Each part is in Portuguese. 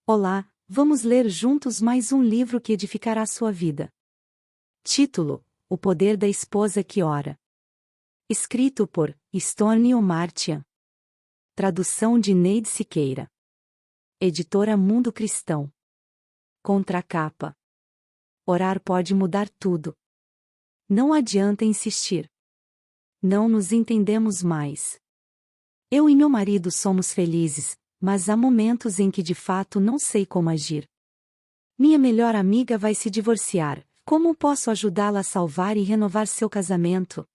Olá, vamos ler juntos mais um livro que edificará sua vida. Título: O Poder da Esposa que Ora. Escrito por Storni Omartian. Tradução de Neide Siqueira. Editora Mundo Cristão. Contracapa. Orar pode mudar tudo. Não adianta insistir. Não nos entendemos mais. Eu e meu marido somos felizes, mas há momentos em que de fato não sei como agir. Minha melhor amiga vai se divorciar. Como posso ajudá-la a salvar e renovar seu casamento?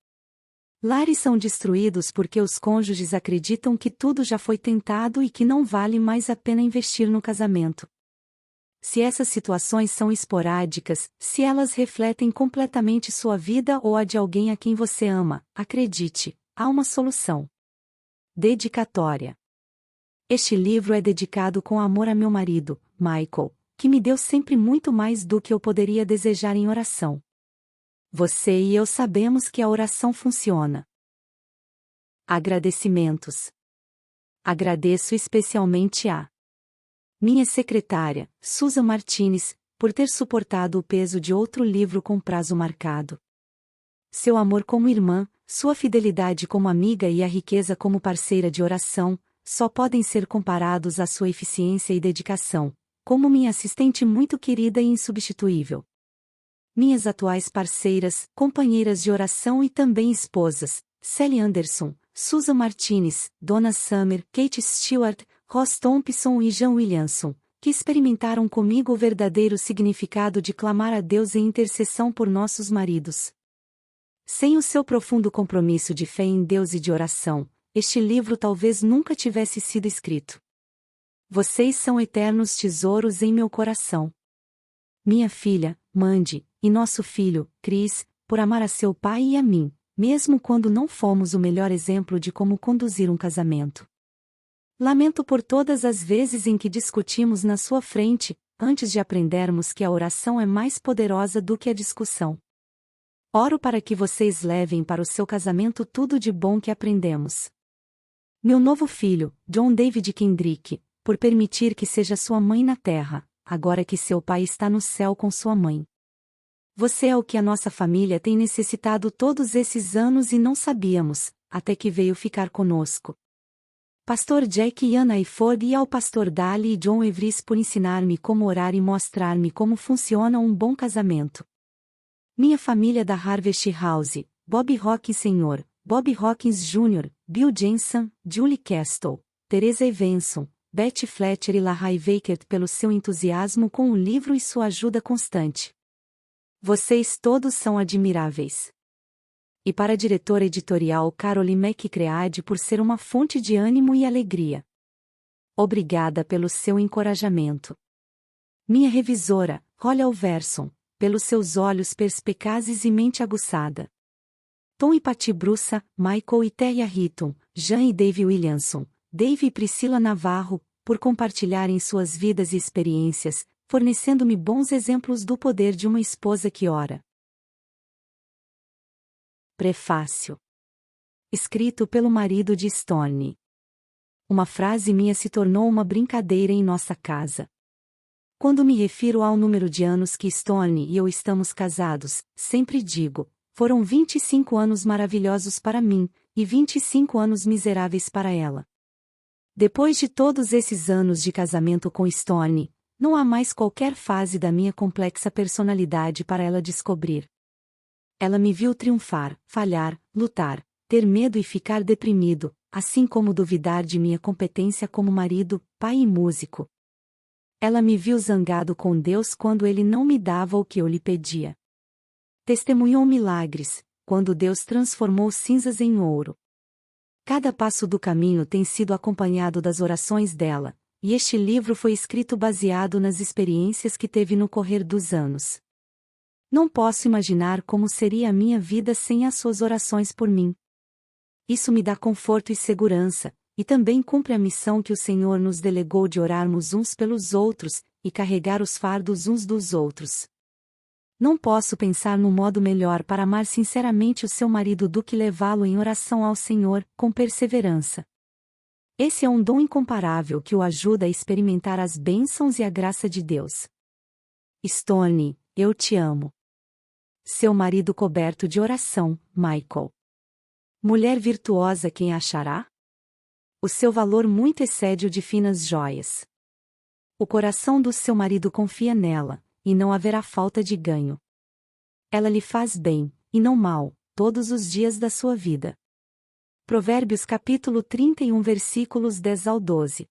Lares são destruídos porque os cônjuges acreditam que tudo já foi tentado e que não vale mais a pena investir no casamento. Se essas situações são esporádicas, se elas refletem completamente sua vida ou a de alguém a quem você ama, acredite, há uma solução. Dedicatória. Este livro é dedicado com amor a meu marido, Michael, que me deu sempre muito mais do que eu poderia desejar em oração. Você e eu sabemos que a oração funciona. Agradecimentos. Agradeço especialmente a minha secretária, Susan Martinez, por ter suportado o peso de outro livro com prazo marcado. Seu amor como irmã, sua fidelidade como amiga e a riqueza como parceira de oração, só podem ser comparados à sua eficiência e dedicação, como minha assistente muito querida e insubstituível. Minhas atuais parceiras, companheiras de oração e também esposas, Sally Anderson, Susan Martinez, Donna Summer, Kate Stewart, Ross Thompson e Jean Williamson, que experimentaram comigo o verdadeiro significado de clamar a Deus em intercessão por nossos maridos. Sem o seu profundo compromisso de fé em Deus e de oração, este livro talvez nunca tivesse sido escrito. Vocês são eternos tesouros em meu coração. Minha filha, Mandy, e nosso filho, Chris, por amar a seu pai e a mim, mesmo quando não fomos o melhor exemplo de como conduzir um casamento. Lamento por todas as vezes em que discutimos na sua frente, antes de aprendermos que a oração é mais poderosa do que a discussão. Oro para que vocês levem para o seu casamento tudo de bom que aprendemos. Meu novo filho, John David Kendrick, por permitir que seja sua mãe na terra, agora que seu pai está no céu com sua mãe. Você é o que a nossa família tem necessitado todos esses anos e não sabíamos, até que veio ficar conosco. Pastor Jack e Anna Iford e ao pastor Dali e John Evris por ensinar-me como orar e mostrar-me como funciona um bom casamento. Minha família da Harvest House, Bob Hawkins Sr., Bob Hawkins Jr., Bill Jensen, Julie Castle, Teresa Evenson, Betty Fletcher e Lahai Weikert pelo seu entusiasmo com o livro e sua ajuda constante. Vocês todos são admiráveis. E para a diretora editorial Caroline McCready por ser uma fonte de ânimo e alegria. Obrigada pelo seu encorajamento. Minha revisora, Holly Alverson, pelos seus olhos perspicazes e mente aguçada. Tom e Patty Brussa, Michael e Terry Hitton, Jean e Dave Williamson, Dave e Priscila Navarro, por compartilharem suas vidas e experiências, fornecendo-me bons exemplos do poder de uma esposa que ora. Prefácio. Escrito pelo marido de Storni. Uma frase minha se tornou uma brincadeira em nossa casa. Quando me refiro ao número de anos que Storni e eu estamos casados, sempre digo, foram 25 anos maravilhosos para mim, e 25 anos miseráveis para ela. Depois de todos esses anos de casamento com Storni, não há mais qualquer fase da minha complexa personalidade para ela descobrir. Ela me viu triunfar, falhar, lutar, ter medo e ficar deprimido, assim como duvidar de minha competência como marido, pai e músico. Ela me viu zangado com Deus quando ele não me dava o que eu lhe pedia. Testemunhou milagres, quando Deus transformou cinzas em ouro. Cada passo do caminho tem sido acompanhado das orações dela, e este livro foi escrito baseado nas experiências que teve no correr dos anos. Não posso imaginar como seria a minha vida sem as suas orações por mim. Isso me dá conforto e segurança, e também cumpre a missão que o Senhor nos delegou de orarmos uns pelos outros, e carregar os fardos uns dos outros. Não posso pensar num modo melhor para amar sinceramente o seu marido do que levá-lo em oração ao Senhor, com perseverança. Esse é um dom incomparável que o ajuda a experimentar as bênçãos e a graça de Deus. Stone, eu te amo. Seu marido coberto de oração, Michael. Mulher virtuosa, quem achará? O seu valor muito excede o de finas joias. O coração do seu marido confia nela, e não haverá falta de ganho. Ela lhe faz bem, e não mal, todos os dias da sua vida. Provérbios capítulo 31 versículos 10 ao 12.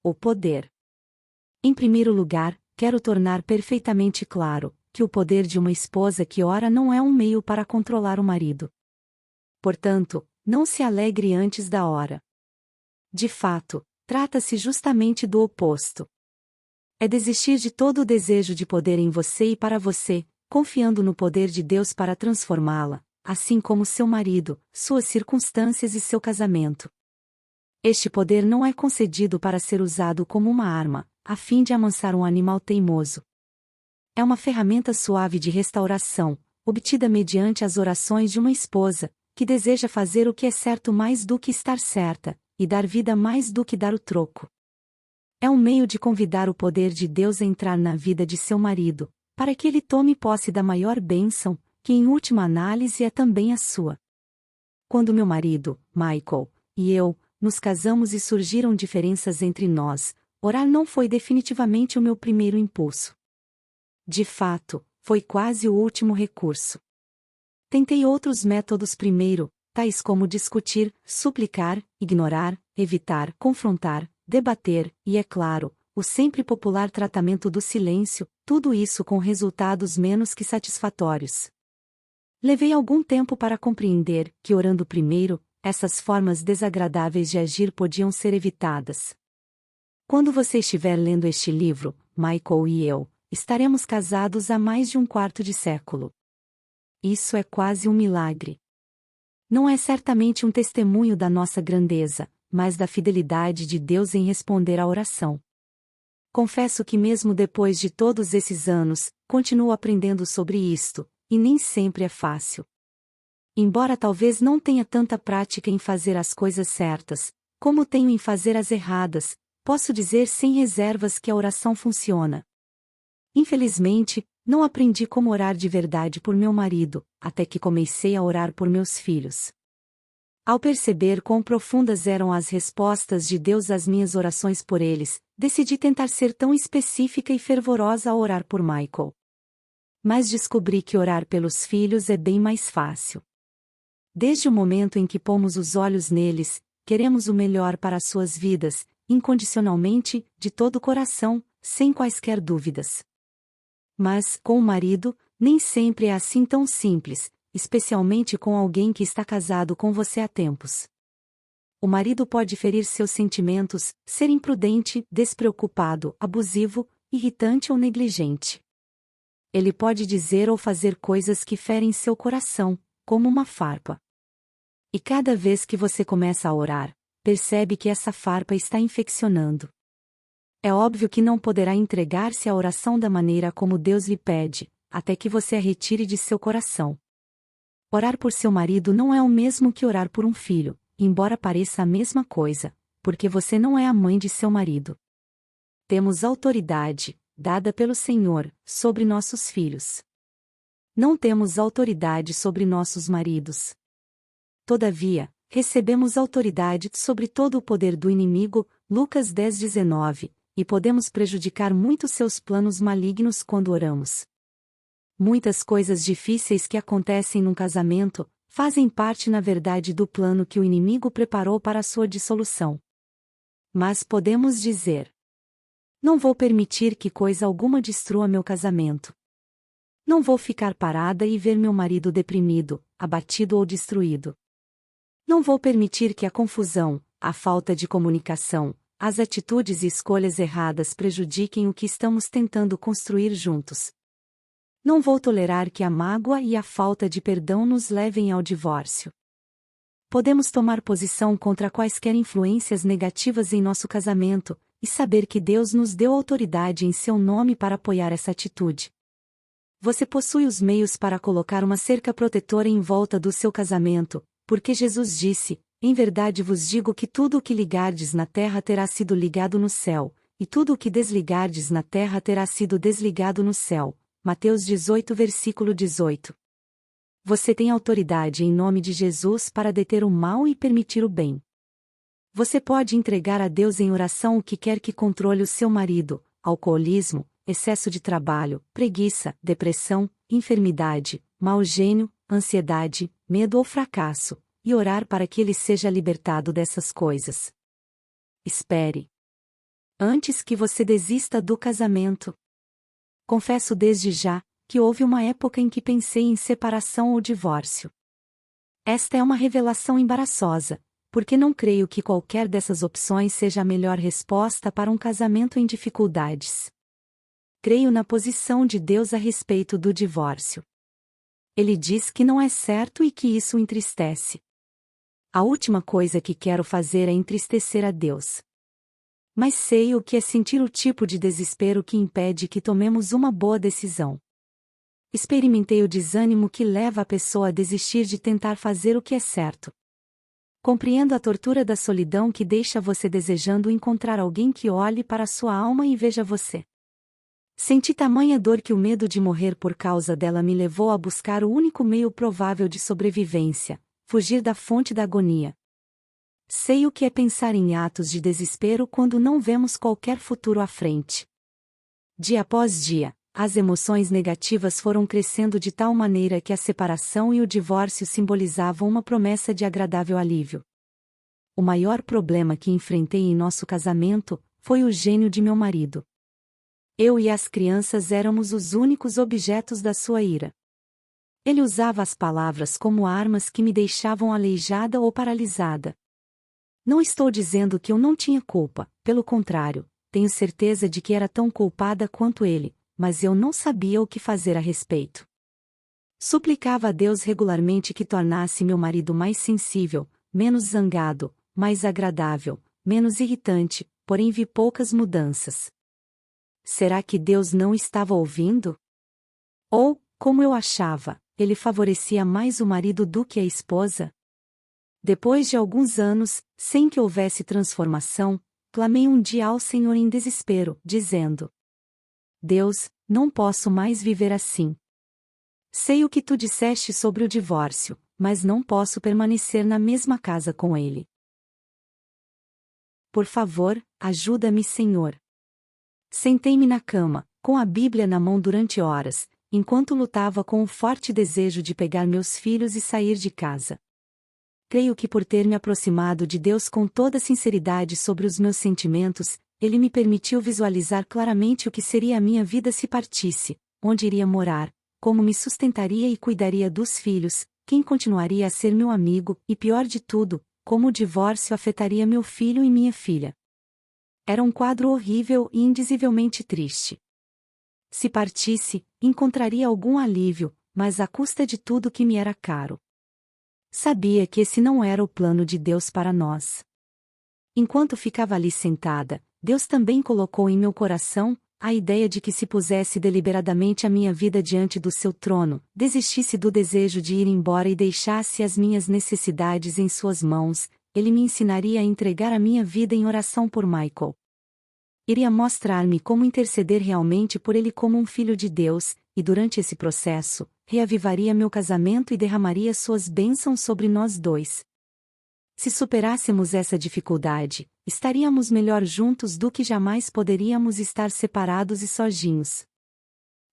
O poder. Em primeiro lugar, quero tornar perfeitamente claro que o poder de uma esposa que ora não é um meio para controlar o marido. Portanto, não se alegre antes da hora. De fato, trata-se justamente do oposto. É desistir de todo o desejo de poder em você e para você, confiando no poder de Deus para transformá-la, assim como seu marido, suas circunstâncias e seu casamento. Este poder não é concedido para ser usado como uma arma, a fim de amansar um animal teimoso. É uma ferramenta suave de restauração, obtida mediante as orações de uma esposa, que deseja fazer o que é certo mais do que estar certa, e dar vida mais do que dar o troco. É um meio de convidar o poder de Deus a entrar na vida de seu marido, para que ele tome posse da maior bênção, que em última análise é também a sua. Quando meu marido, Michael, e eu, nos casamos e surgiram diferenças entre nós, orar não foi definitivamente o meu primeiro impulso. De fato, foi quase o último recurso. Tentei outros métodos primeiro, tais como discutir, suplicar, ignorar, evitar, confrontar, debater, e é claro, o sempre popular tratamento do silêncio, tudo isso com resultados menos que satisfatórios. Levei algum tempo para compreender que, orando primeiro, essas formas desagradáveis de agir podiam ser evitadas. Quando você estiver lendo este livro, Michael e eu, estaremos casados há mais de um quarto de século. Isso é quase um milagre. Não é certamente um testemunho da nossa grandeza, mas da fidelidade de Deus em responder à oração. Confesso que mesmo depois de todos esses anos, continuo aprendendo sobre isto, e nem sempre é fácil. Embora talvez não tenha tanta prática em fazer as coisas certas, como tenho em fazer as erradas, posso dizer sem reservas que a oração funciona. Infelizmente, não aprendi como orar de verdade por meu marido, até que comecei a orar por meus filhos. Ao perceber quão profundas eram as respostas de Deus às minhas orações por eles, decidi tentar ser tão específica e fervorosa ao orar por Michael. Mas descobri que orar pelos filhos é bem mais fácil. Desde o momento em que pomos os olhos neles, queremos o melhor para as suas vidas, incondicionalmente, de todo o coração, sem quaisquer dúvidas. Mas, com o marido, nem sempre é assim tão simples, especialmente com alguém que está casado com você há tempos. O marido pode ferir seus sentimentos, ser imprudente, despreocupado, abusivo, irritante ou negligente. Ele pode dizer ou fazer coisas que ferem seu coração, como uma farpa. E cada vez que você começa a orar, percebe que essa farpa está infeccionando. É óbvio que não poderá entregar-se à oração da maneira como Deus lhe pede, até que você a retire de seu coração. Orar por seu marido não é o mesmo que orar por um filho, embora pareça a mesma coisa, porque você não é a mãe de seu marido. Temos autoridade, dada pelo Senhor, sobre nossos filhos. Não temos autoridade sobre nossos maridos. Todavia, recebemos autoridade sobre todo o poder do inimigo, Lucas 10:19, e podemos prejudicar muito seus planos malignos quando oramos. Muitas coisas difíceis que acontecem num casamento, fazem parte na verdade do plano que o inimigo preparou para a sua dissolução. Mas podemos dizer: não vou permitir que coisa alguma destrua meu casamento. Não vou ficar parada e ver meu marido deprimido, abatido ou destruído. Não vou permitir que a confusão, a falta de comunicação, as atitudes e escolhas erradas prejudiquem o que estamos tentando construir juntos. Não vou tolerar que a mágoa e a falta de perdão nos levem ao divórcio. Podemos tomar posição contra quaisquer influências negativas em nosso casamento, e saber que Deus nos deu autoridade em seu nome para apoiar essa atitude. Você possui os meios para colocar uma cerca protetora em volta do seu casamento, porque Jesus disse: Em verdade vos digo que tudo o que ligardes na terra terá sido ligado no céu, e tudo o que desligardes na terra terá sido desligado no céu. Mateus 18 versículo 18. Você tem autoridade em nome de Jesus para deter o mal e permitir o bem. Você pode entregar a Deus em oração o que quer que controle o seu marido: alcoolismo, excesso de trabalho, preguiça, depressão, enfermidade, mau gênio, ansiedade, medo ou fracasso, e orar para que ele seja libertado dessas coisas. Espere. Antes que você desista do casamento. Confesso desde já que houve uma época em que pensei em separação ou divórcio. Esta é uma revelação embaraçosa, porque não creio que qualquer dessas opções seja a melhor resposta para um casamento em dificuldades. Creio na posição de Deus a respeito do divórcio. Ele diz que não é certo e que isso o entristece. A última coisa que quero fazer é entristecer a Deus. Mas sei o que é sentir o tipo de desespero que impede que tomemos uma boa decisão. Experimentei o desânimo que leva a pessoa a desistir de tentar fazer o que é certo. Compreendo a tortura da solidão que deixa você desejando encontrar alguém que olhe para a sua alma e veja você. Senti tamanha dor que o medo de morrer por causa dela me levou a buscar o único meio provável de sobrevivência: fugir da fonte da agonia. Sei o que é pensar em atos de desespero quando não vemos qualquer futuro à frente. Dia após dia, as emoções negativas foram crescendo de tal maneira que a separação e o divórcio simbolizavam uma promessa de agradável alívio. O maior problema que enfrentei em nosso casamento foi o gênio de meu marido. Eu e as crianças éramos os únicos objetos da sua ira. Ele usava as palavras como armas que me deixavam aleijada ou paralisada. Não estou dizendo que eu não tinha culpa, pelo contrário, tenho certeza de que era tão culpada quanto ele, mas eu não sabia o que fazer a respeito. Suplicava a Deus regularmente que tornasse meu marido mais sensível, menos zangado, mais agradável, menos irritante, porém vi poucas mudanças. Será que Deus não estava ouvindo? Ou, como eu achava, ele favorecia mais o marido do que a esposa? Depois de alguns anos, sem que houvesse transformação, clamei um dia ao Senhor em desespero, dizendo: Deus, não posso mais viver assim. Sei o que tu disseste sobre o divórcio, mas não posso permanecer na mesma casa com ele. Por favor, ajuda-me, Senhor. Sentei-me na cama, com a Bíblia na mão durante horas, enquanto lutava com o forte desejo de pegar meus filhos e sair de casa. Creio que por ter me aproximado de Deus com toda sinceridade sobre os meus sentimentos, Ele me permitiu visualizar claramente o que seria a minha vida se partisse, onde iria morar, como me sustentaria e cuidaria dos filhos, quem continuaria a ser meu amigo, e pior de tudo, como o divórcio afetaria meu filho e minha filha. Era um quadro horrível e indizivelmente triste. Se partisse, encontraria algum alívio, mas à custa de tudo que me era caro. Sabia que esse não era o plano de Deus para nós. Enquanto ficava ali sentada, Deus também colocou em meu coração a ideia de que se pusesse deliberadamente a minha vida diante do seu trono, desistisse do desejo de ir embora e deixasse as minhas necessidades em suas mãos, ele me ensinaria a entregar a minha vida em oração por Michael. Iria mostrar-me como interceder realmente por ele como um filho de Deus, e durante esse processo, reavivaria meu casamento e derramaria suas bênçãos sobre nós dois. Se superássemos essa dificuldade, estaríamos melhor juntos do que jamais poderíamos estar separados e sozinhos.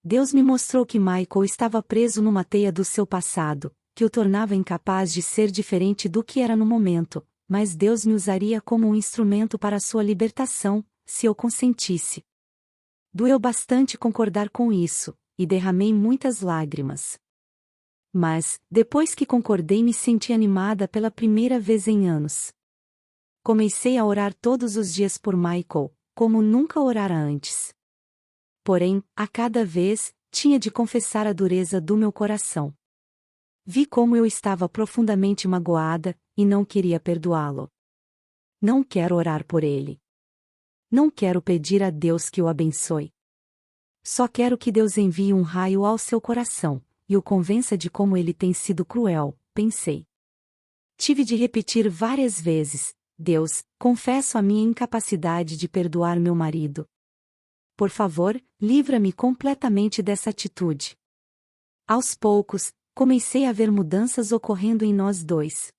Deus me mostrou que Michael estava preso numa teia do seu passado, que o tornava incapaz de ser diferente do que era no momento, mas Deus me usaria como um instrumento para sua libertação, se eu consentisse. Doeu bastante concordar com isso, e derramei muitas lágrimas. Mas, depois que concordei, me senti animada pela primeira vez em anos. Comecei a orar todos os dias por Michael, como nunca orara antes. Porém, a cada vez, tinha de confessar a dureza do meu coração. Vi como eu estava profundamente magoada, e não queria perdoá-lo. Não quero orar por ele. Não quero pedir a Deus que o abençoe. Só quero que Deus envie um raio ao seu coração, e o convença de como ele tem sido cruel, pensei. Tive de repetir várias vezes: Deus, confesso a minha incapacidade de perdoar meu marido. Por favor, livra-me completamente dessa atitude. Aos poucos, comecei a ver mudanças ocorrendo em nós dois.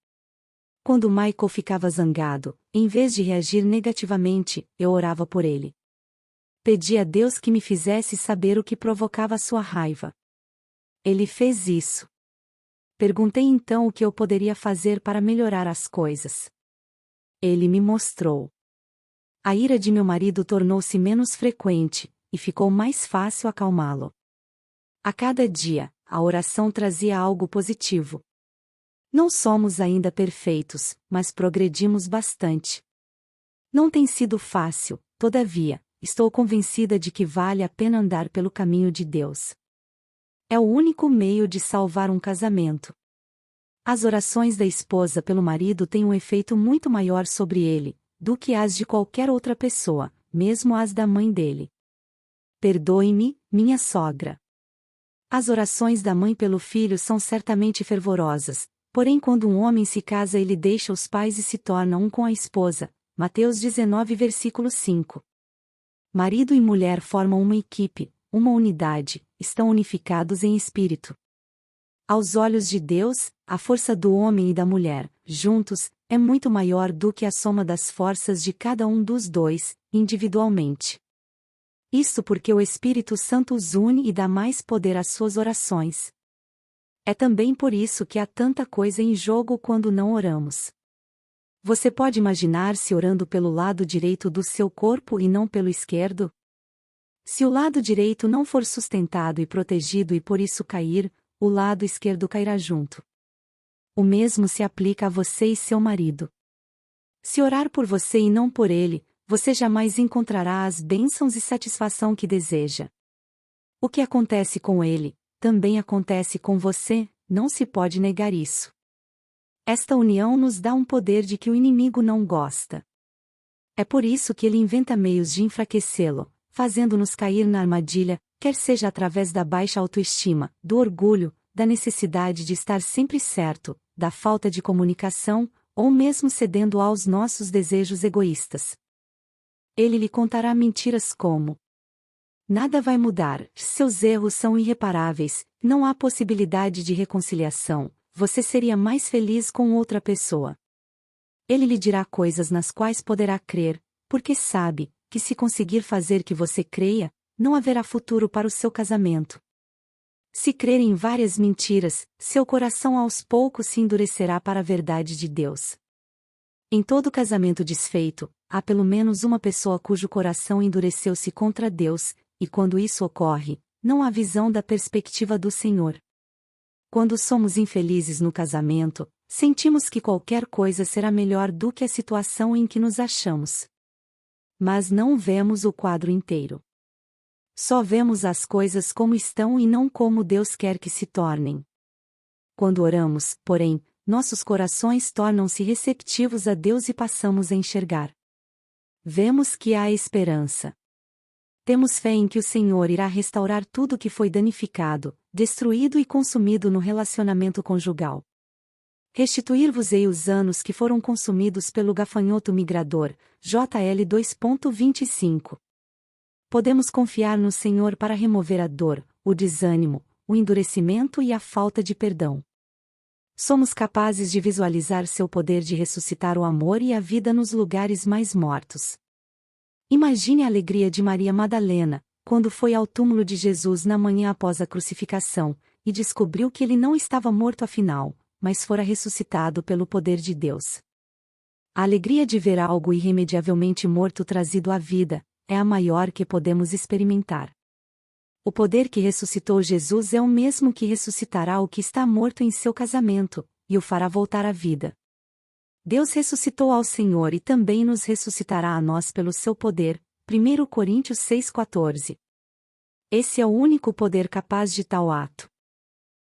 Quando Michael ficava zangado, em vez de reagir negativamente, eu orava por ele. Pedi a Deus que me fizesse saber o que provocava sua raiva. Ele fez isso. Perguntei então o que eu poderia fazer para melhorar as coisas. Ele me mostrou. A ira de meu marido tornou-se menos frequente, e ficou mais fácil acalmá-lo. A cada dia, a oração trazia algo positivo. Não somos ainda perfeitos, mas progredimos bastante. Não tem sido fácil, todavia, estou convencida de que vale a pena andar pelo caminho de Deus. É o único meio de salvar um casamento. As orações da esposa pelo marido têm um efeito muito maior sobre ele, do que as de qualquer outra pessoa, mesmo as da mãe dele. Perdoe-me, minha sogra. As orações da mãe pelo filho são certamente fervorosas, porém quando um homem se casa ele deixa os pais e se torna um com a esposa. Mateus 19 versículo 5. Marido e mulher formam uma equipe, uma unidade, estão unificados em espírito. Aos olhos de Deus, a força do homem e da mulher, juntos, é muito maior do que a soma das forças de cada um dos dois, individualmente. Isso porque o Espírito Santo os une e dá mais poder às suas orações. É também por isso que há tanta coisa em jogo quando não oramos. Você pode imaginar-se orando pelo lado direito do seu corpo e não pelo esquerdo? Se o lado direito não for sustentado e protegido e por isso cair, o lado esquerdo cairá junto. O mesmo se aplica a você e seu marido. Se orar por você e não por ele, você jamais encontrará as bênçãos e satisfação que deseja. O que acontece com ele, também acontece com você, não se pode negar isso. Esta união nos dá um poder de que o inimigo não gosta. É por isso que ele inventa meios de enfraquecê-lo, fazendo-nos cair na armadilha, quer seja através da baixa autoestima, do orgulho, da necessidade de estar sempre certo, da falta de comunicação, ou mesmo cedendo aos nossos desejos egoístas. Ele lhe contará mentiras como: nada vai mudar, seus erros são irreparáveis, não há possibilidade de reconciliação, você seria mais feliz com outra pessoa. Ele lhe dirá coisas nas quais poderá crer, porque sabe que se conseguir fazer que você creia, não haverá futuro para o seu casamento. Se crer em várias mentiras, seu coração aos poucos se endurecerá para a verdade de Deus. Em todo casamento desfeito, há pelo menos uma pessoa cujo coração endureceu-se contra Deus, e quando isso ocorre, não há visão da perspectiva do Senhor. Quando somos infelizes no casamento, sentimos que qualquer coisa será melhor do que a situação em que nos achamos. Mas não vemos o quadro inteiro. Só vemos as coisas como estão e não como Deus quer que se tornem. Quando oramos, porém, nossos corações tornam-se receptivos a Deus e passamos a enxergar. Vemos que há esperança. Temos fé em que o Senhor irá restaurar tudo que foi danificado, destruído e consumido no relacionamento conjugal. Restituir-vos-ei os anos que foram consumidos pelo gafanhoto migrador, JL 2.25. Podemos confiar no Senhor para remover a dor, o desânimo, o endurecimento e a falta de perdão. Somos capazes de visualizar seu poder de ressuscitar o amor e a vida nos lugares mais mortos. Imagine a alegria de Maria Madalena, quando foi ao túmulo de Jesus na manhã após a crucificação, e descobriu que ele não estava morto afinal, mas fora ressuscitado pelo poder de Deus. A alegria de ver algo irremediavelmente morto trazido à vida, é a maior que podemos experimentar. O poder que ressuscitou Jesus é o mesmo que ressuscitará o que está morto em seu casamento, e o fará voltar à vida. Deus ressuscitou ao Senhor e também nos ressuscitará a nós pelo seu poder, 1 Coríntios 6,14. Esse é o único poder capaz de tal ato.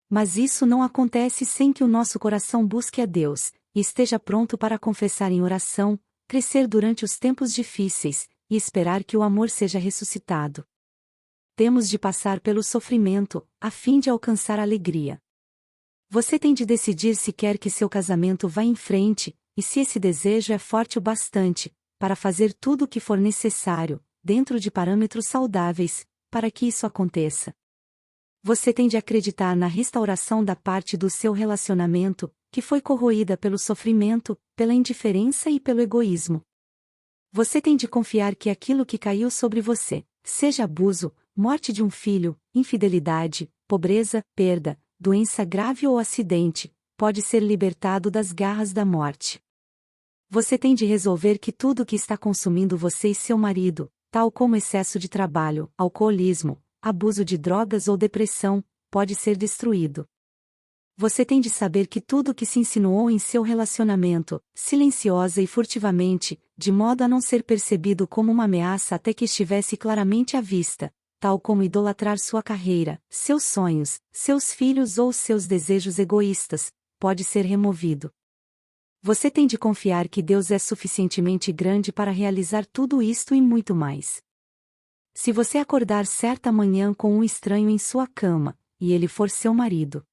Mas isso não acontece sem que o nosso coração busque a Deus, e esteja pronto para confessar em oração, crescer durante os tempos difíceis, e esperar que o amor seja ressuscitado. Temos de passar pelo sofrimento, a fim de alcançar a alegria. Você tem de decidir se quer que seu casamento vá em frente, e se esse desejo é forte o bastante, para fazer tudo o que for necessário, dentro de parâmetros saudáveis, para que isso aconteça. Você tem de acreditar na restauração da parte do seu relacionamento, que foi corroída pelo sofrimento, pela indiferença e pelo egoísmo. Você tem de confiar que aquilo que caiu sobre você, seja abuso, morte de um filho, infidelidade, pobreza, perda, doença grave ou acidente, pode ser libertado das garras da morte. Você tem de resolver que tudo o que está consumindo você e seu marido, tal como excesso de trabalho, alcoolismo, abuso de drogas ou depressão, pode ser destruído. Você tem de saber que tudo o que se insinuou em seu relacionamento, silenciosa e furtivamente, de modo a não ser percebido como uma ameaça até que estivesse claramente à vista, tal como idolatrar sua carreira, seus sonhos, seus filhos ou seus desejos egoístas, pode ser removido. Você tem de confiar que Deus é suficientemente grande para realizar tudo isto e muito mais. Se você acordar certa manhã com um estranho em sua cama, e ele for seu marido,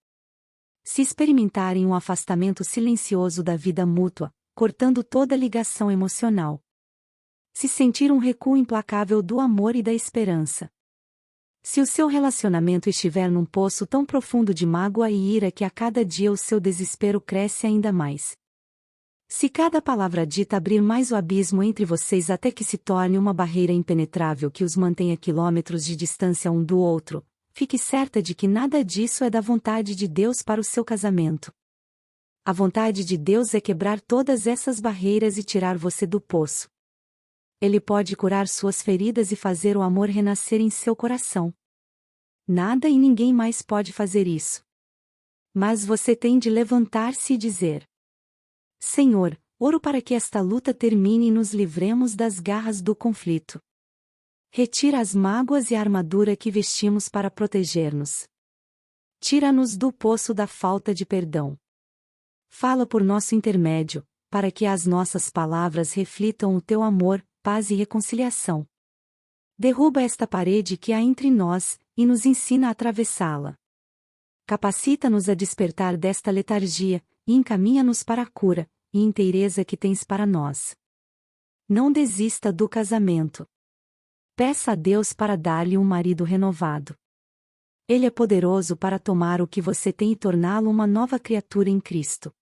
se experimentarem um afastamento silencioso da vida mútua, cortando toda ligação emocional, se sentir um recuo implacável do amor e da esperança, se o seu relacionamento estiver num poço tão profundo de mágoa e ira que a cada dia o seu desespero cresce ainda mais, se cada palavra dita abrir mais o abismo entre vocês até que se torne uma barreira impenetrável que os mantenha quilômetros de distância um do outro, fique certa de que nada disso é da vontade de Deus para o seu casamento. A vontade de Deus é quebrar todas essas barreiras e tirar você do poço. Ele pode curar suas feridas e fazer o amor renascer em seu coração. Nada e ninguém mais pode fazer isso. Mas você tem de levantar-se e dizer: Senhor, oro para que esta luta termine e nos livremos das garras do conflito. Retira as mágoas e a armadura que vestimos para proteger-nos. Tira-nos do poço da falta de perdão. Fala por nosso intermédio, para que as nossas palavras reflitam o teu amor, paz e reconciliação. Derruba esta parede que há entre nós, e nos ensina a atravessá-la. Capacita-nos a despertar desta letargia, e encaminha-nos para a cura e inteireza que tens para nós. Não desista do casamento. Peça a Deus para dar-lhe um marido renovado. Ele é poderoso para tomar o que você tem e torná-lo uma nova criatura em Cristo.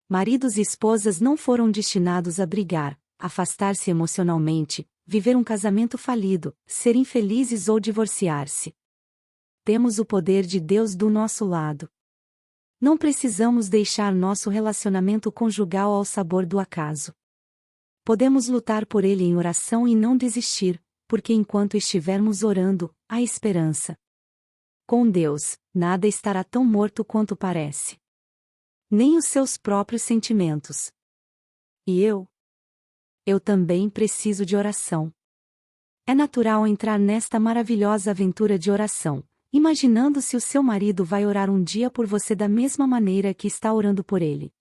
Maridos e esposas não foram destinados a brigar, afastar-se emocionalmente, viver um casamento falido, ser infelizes ou divorciar-se. Temos o poder de Deus do nosso lado. Não precisamos deixar nosso relacionamento conjugal ao sabor do acaso. Podemos lutar por ele em oração e não desistir, porque enquanto estivermos orando, há esperança. Com Deus, nada estará tão morto quanto parece. Nem os seus próprios sentimentos. E eu? Eu também preciso de oração. É natural entrar nesta maravilhosa aventura de oração, imaginando se o seu marido vai orar um dia por você da mesma maneira que está orando por ele.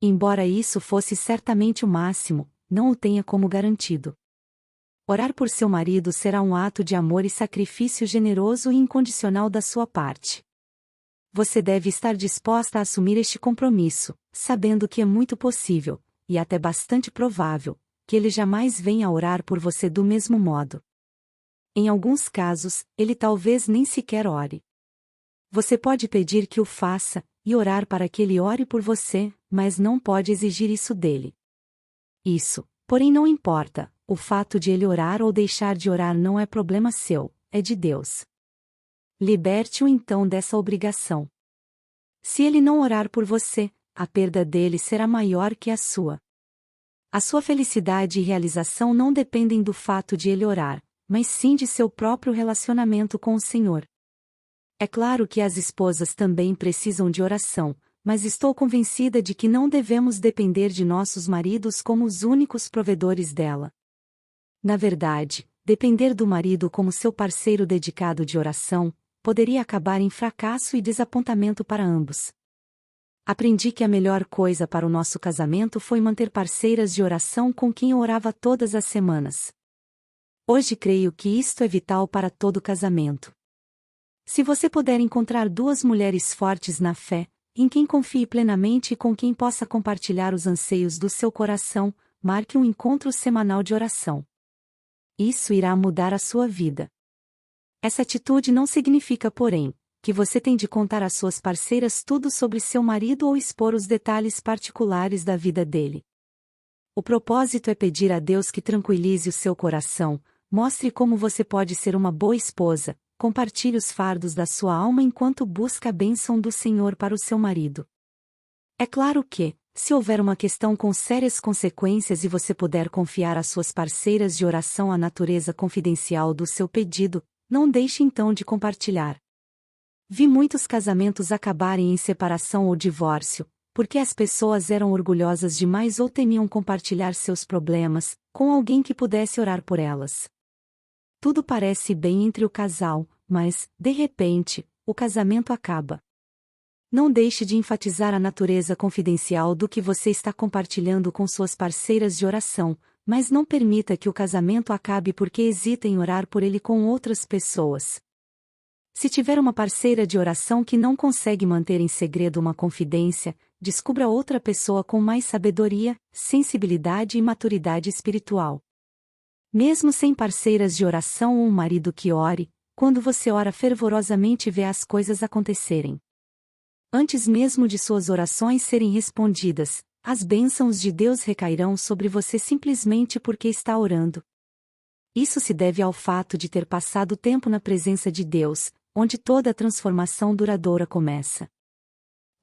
Embora isso fosse certamente o máximo, não o tenha como garantido. Orar por seu marido será um ato de amor e sacrifício generoso e incondicional da sua parte. Você deve estar disposta a assumir este compromisso, sabendo que é muito possível, e até bastante provável, que ele jamais venha a orar por você do mesmo modo. Em alguns casos, ele talvez nem sequer ore. Você pode pedir que o faça, e orar para que ele ore por você, mas não pode exigir isso dele. Isso, porém, não importa. O fato de ele orar ou deixar de orar não é problema seu, é de Deus. Liberte-o então dessa obrigação. Se ele não orar por você, a perda dele será maior que a sua. A sua felicidade e realização não dependem do fato de ele orar, mas sim de seu próprio relacionamento com o Senhor. É claro que as esposas também precisam de oração, mas estou convencida de que não devemos depender de nossos maridos como os únicos provedores dela. Na verdade, depender do marido como seu parceiro dedicado de oração, poderia acabar em fracasso e desapontamento para ambos. Aprendi que a melhor coisa para o nosso casamento foi manter parceiras de oração com quem eu orava todas as semanas. Hoje creio que isto é vital para todo casamento. Se você puder encontrar duas mulheres fortes na fé, em quem confie plenamente e com quem possa compartilhar os anseios do seu coração. Marque um encontro semanal de oração. Isso irá mudar a sua vida. Essa atitude não significa, porém, que você tem de contar às suas parceiras tudo sobre seu marido ou expor os detalhes particulares da vida dele. O propósito é pedir a Deus que tranquilize o seu coração, mostre como você pode ser uma boa esposa, compartilhe os fardos da sua alma enquanto busca a bênção do Senhor para o seu marido. É claro que, se houver uma questão com sérias consequências e você puder confiar às suas parceiras de oração a natureza confidencial do seu pedido, não deixe então de compartilhar. Vi muitos casamentos acabarem em separação ou divórcio, porque as pessoas eram orgulhosas demais ou temiam compartilhar seus problemas com alguém que pudesse orar por elas. Tudo parece bem entre o casal, mas, de repente, o casamento acaba. Não deixe de enfatizar a natureza confidencial do que você está compartilhando com suas parceiras de oração, mas não permita que o casamento acabe porque hesita em orar por ele com outras pessoas. Se tiver uma parceira de oração que não consegue manter em segredo uma confidência, descubra outra pessoa com mais sabedoria, sensibilidade e maturidade espiritual. Mesmo sem parceiras de oração ou um marido que ore, quando você ora fervorosamente vê as coisas acontecerem. Antes mesmo de suas orações serem respondidas, as bênçãos de Deus recairão sobre você simplesmente porque está orando. Isso se deve ao fato de ter passado tempo na presença de Deus, onde toda a transformação duradoura começa.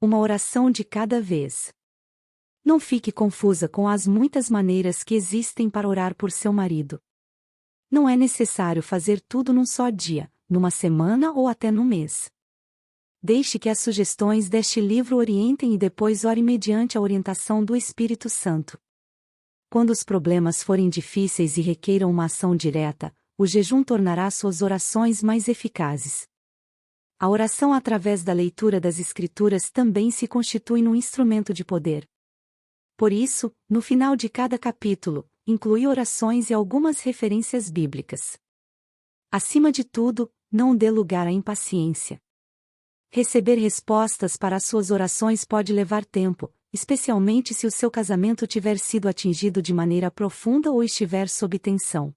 Uma oração de cada vez. Não fique confusa com as muitas maneiras que existem para orar por seu marido. Não é necessário fazer tudo num só dia, numa semana ou até num mês. Deixe que as sugestões deste livro orientem e depois ore mediante a orientação do Espírito Santo. Quando os problemas forem difíceis e requeiram uma ação direta, o jejum tornará suas orações mais eficazes. A oração através da leitura das Escrituras também se constitui num instrumento de poder. Por isso, no final de cada capítulo, inclui orações e algumas referências bíblicas. Acima de tudo, não dê lugar à impaciência. Receber respostas para as suas orações pode levar tempo, especialmente se o seu casamento tiver sido atingido de maneira profunda ou estiver sob tensão.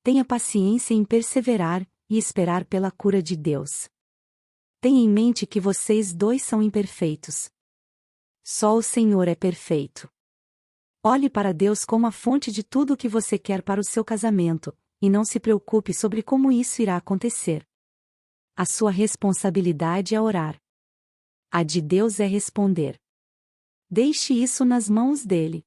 Tenha paciência em perseverar e esperar pela cura de Deus. Tenha em mente que vocês dois são imperfeitos. Só o Senhor é perfeito. Olhe para Deus como a fonte de tudo o que você quer para o seu casamento, e não se preocupe sobre como isso irá acontecer. A sua responsabilidade é orar. A de Deus é responder. Deixe isso nas mãos dele.